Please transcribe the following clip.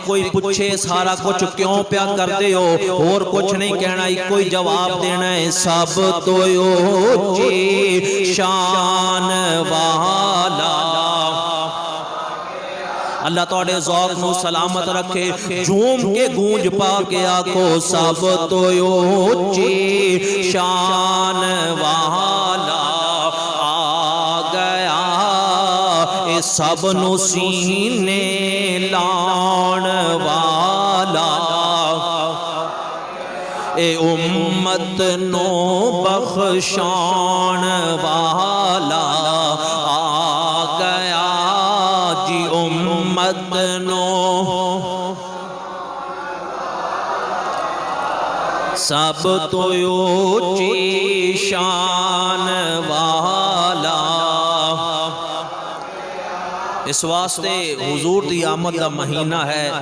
کوئی پوچھے سارا کچھ کیوں پیا کرتے ہو اور کچھ نہیں کہنا کوئی جواب دینا ہے سب تو اونچی شان والا اللہ توڑے ذوق نو سلامت رکھے جھوم کے گونج پا کے آکھو سب تو اونچی شان والا آ گیا اے سب نو سینے لان والا اے امت نو بخشان والا آ گیا جی امت نو سب تو اونچی شان والا اس واسطے حضور دی آمد دا مہینہ ہے